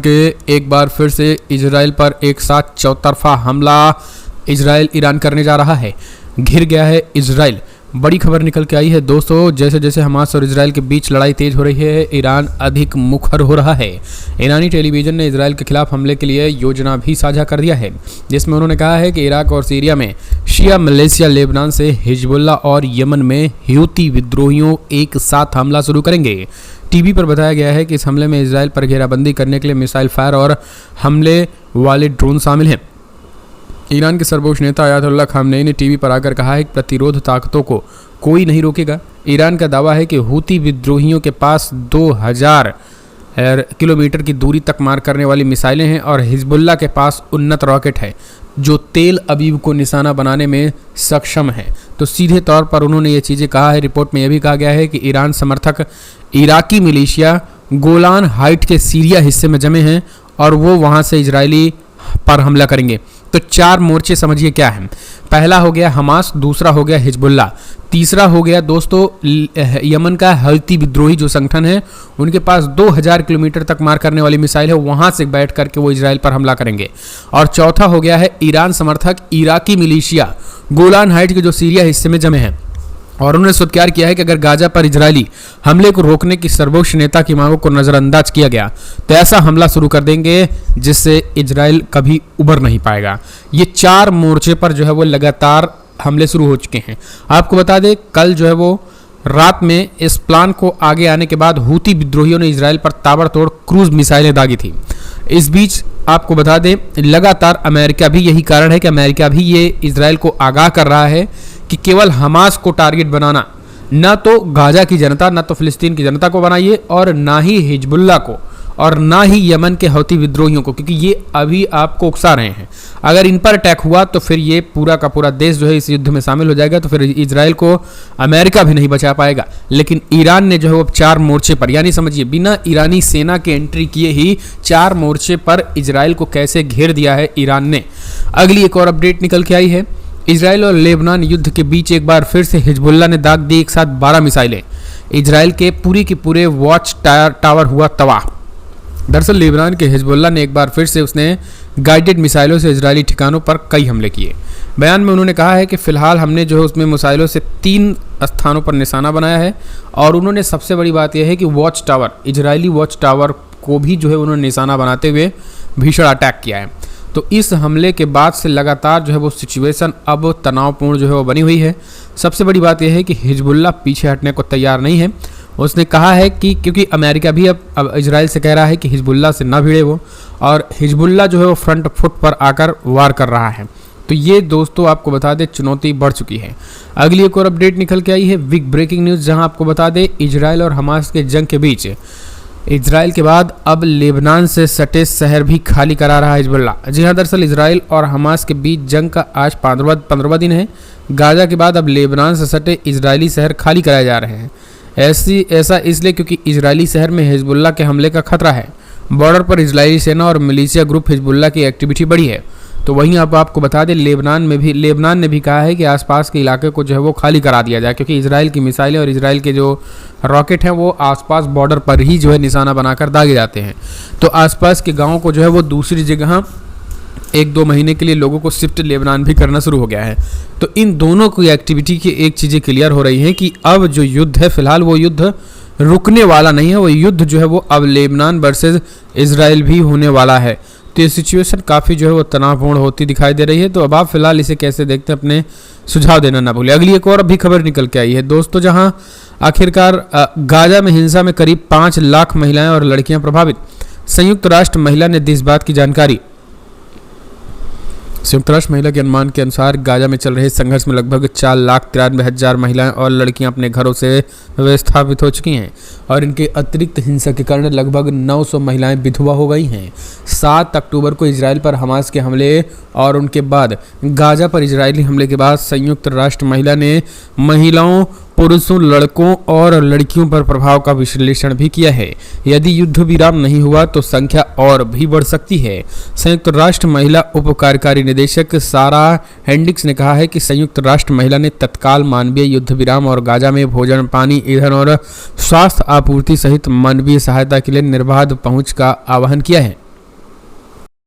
के एक बार फिर से इजराइल पर एक साथ चौतरफा हमला इजराइल ईरान करने जा रहा है। घिर गया है इजराइल। बड़ी खबर निकल के आई है दोस्तों, जैसे जैसे हमास और इजराइल के बीच लड़ाई तेज हो रही है, ईरान अधिक मुखर हो रहा है। ईरानी टेलीविजन ने इजराइल के खिलाफ हमले के लिए योजना भी साझा कर दिया है, जिसमें उन्होंने कहा है कि इराक और सीरिया में शिया मलेशिया, लेबनान से हिजबुल्लाह और यमन में हूती विद्रोहियों एक साथ हमला शुरू करेंगे। टीवी पर बताया गया है कि इस हमले में इजराइल पर घेराबंदी करने के लिए मिसाइल फायर और हमले वाले ड्रोन शामिल हैं। ईरान के सर्वोच्च नेता अयातुल्लाह खामनेई ने टीवी पर आकर कहा है कि प्रतिरोध ताकतों को कोई नहीं रोकेगा। ईरान का दावा है कि हूती विद्रोहियों के पास 2000 किलोमीटर की दूरी तक मार करने वाली मिसाइलें हैं और हिजबुल्लाह के पास उन्नत रॉकेट है जो तेल अवीव को निशाना बनाने में सक्षम है। तो सीधे तौर पर उन्होंने ये चीज़ें कहा है। रिपोर्ट में यह भी कहा गया है कि ईरान समर्थक इराकी मिलिशिया गोलान हाइट के सीरिया हिस्से में जमे हैं और वो वहाँ से इजरायली पर हमला करेंगे। तो 4 मोर्चे समझिए क्या है। पहला हो गया हमास, दूसरा हो गया हिजबुल्लाह, तीसरा हो गया दोस्तों यमन का हूती विद्रोही जो संगठन है, उनके पास 2000 किलोमीटर तक मार करने वाली मिसाइल है, वहां से बैठ करके वो इजराइल पर हमला करेंगे। और चौथा हो गया है ईरान समर्थक इराकी मिलिशिया गोलान हाइट के जो सीरिया हिस्से में जमे हैं। और उन्होंने स्वीकार किया है कि अगर गाजा पर इजरायली हमले को रोकने की सर्वोच्च नेता की मांगों को नज़रअंदाज किया गया तो ऐसा हमला शुरू कर देंगे जिससे इजराइल कभी उबर नहीं पाएगा। ये 4 मोर्चे पर जो है वो लगातार हमले शुरू हो चुके हैं। आपको बता दें कल जो है वो रात में इस प्लान को आगे आने के बाद हूती विद्रोहियों ने इजराइल पर ताबड़तोड़ क्रूज मिसाइलें दागी थी। इस बीच आपको बता दें लगातार अमेरिका भी, यही कारण है कि अमेरिका भी ये इजराइल को आगाह कर रहा है कि केवल हमास को टारगेट बनाना, ना तो गाजा की जनता, ना तो फिलिस्तीन की जनता को बनाइए और ना ही हिजबुल्लाह को और ना ही यमन के हूती विद्रोहियों को, क्योंकि ये अभी आपको उकसा रहे हैं। अगर इन पर अटैक हुआ तो फिर ये पूरा का पूरा देश जो है इस युद्ध में शामिल हो जाएगा, तो फिर इजराइल को अमेरिका भी नहीं बचा पाएगा। लेकिन ईरान ने जो है वो 4 मोर्चे पर, यानी समझिए बिना ईरानी सेना के एंट्री किए ही 4 मोर्चे पर इजराइल को कैसे घेर दिया है ईरान ने। अगली एक और अपडेट निकल के आई है। इजराइल और लेबनान युद्ध के बीच एक बार फिर से हिजबुल्लाह ने दाग दी एक साथ 12 मिसाइलें। इजराइल के पूरी की पूरे वॉच टावर हुआ तबाह। दरअसल लेबनान के हिजबुल्लाह ने एक बार फिर से उसने गाइडेड मिसाइलों से इजरायली ठिकानों पर कई हमले किए। बयान में उन्होंने कहा है कि फिलहाल हमने जो है उसमें मिसाइलों से 3 स्थानों पर निशाना बनाया है और उन्होंने सबसे बड़ी बात यह है कि watch tower, Israeli watch tower को भी जो है उन्होंने निशाना बनाते हुए भीषण अटैक किया है। तो इस हमले के बाद से लगातार जो है वो सिचुएशन अब तनावपूर्ण जो है वो बनी हुई है। सबसे बड़ी बात यह है कि हिजबुल्लाह पीछे हटने को तैयार नहीं है। उसने कहा है कि क्योंकि अमेरिका भी अब इजराइल से कह रहा है कि हिजबुल्लाह से ना भिड़े वो, और हिजबुल्लाह जो है वो फ्रंट फुट पर आकर वार कर रहा है। तो ये दोस्तों आपको बता दें चुनौती बढ़ चुकी है। अगली एक और अपडेट निकल के आई है, बिग ब्रेकिंग न्यूज़, जहां आपको बता दें इजराइल और हमास के जंग के बीच इजराइल के बाद अब लेबनान से सटे शहर भी खाली करा रहा है हिजबुल्लाह। जी हाँ, दरअसल इजराइल और हमास के बीच जंग का आज 15वां दिन है। गाजा के बाद अब लेबनान से सटे इजरायली शहर खाली कराए जा रहे हैं। ऐसा इसलिए क्योंकि इजरायली शहर में हिजबुल्लाह के हमले का खतरा है। बॉर्डर पर इजरायली सेना और मिलिशिया ग्रुप हिजबुल्लाह की एक्टिविटी बढ़ी है। तो वहीं अब आपको बता दें लेबनान ने भी कहा है कि आसपास के इलाके को जो है वो खाली करा दिया जाए, क्योंकि इजराइल की मिसाइलें और इजराइल के जो रॉकेट हैं वो आसपास बॉर्डर पर ही जो है निशाना बनाकर दागे जाते हैं। तो आसपास के गाँव को जो है वो दूसरी जगह 1-2 महीने के लिए लोगों को शिफ्ट लेबनान भी करना शुरू हो गया है। तो इन दोनों की एक्टिविटी की एक चीज़ें क्लियर हो रही हैं कि अब जो युद्ध है फिलहाल वो युद्ध रुकने वाला नहीं है। वो युद्ध जो है वो अब लेबनान वर्सेस इजराइल भी होने वाला है। तो ये सिचुएशन काफ़ी जो है वो तनावपूर्ण होती दिखाई दे रही है। तो अब आप फिलहाल इसे कैसे देखते हैं, अपने सुझाव देना ना भूलें। अगली एक और भी खबर निकल के आई है दोस्तों, जहां आखिरकार गाजा में हिंसा में करीब 5 लाख महिलाएं और लड़कियां प्रभावित। संयुक्त राष्ट्र महिला ने दी इस बात की जानकारी। संयुक्त राष्ट्र महिला के अनुमान के अनुसार गाजा में चल रहे संघर्ष में लगभग 4,93,000 महिलाएं और लड़कियां अपने घरों से विस्थापित हो चुकी हैं और इनके अतिरिक्त हिंसा के कारण लगभग 900 महिलाएं विधवा हो गई हैं। 7 अक्टूबर को इजराइल पर हमास के हमले और उनके बाद गाजा पर इजरायली हमले के बाद संयुक्त राष्ट्र महिला ने महिलाओं, पुरुषों, लड़कों और लड़कियों पर प्रभाव का विश्लेषण भी किया है। यदि युद्ध विराम नहीं हुआ तो संख्या और भी बढ़ सकती है। संयुक्त राष्ट्र महिला उप कार्यकारी निदेशक सारा हेंडिक्स ने कहा है कि संयुक्त राष्ट्र महिला ने तत्काल मानवीय युद्ध विराम और गाजा में भोजन, पानी, ईंधन और स्वास्थ्य आपूर्ति सहित मानवीय सहायता के लिए निर्बाध पहुंच का आह्वान किया है।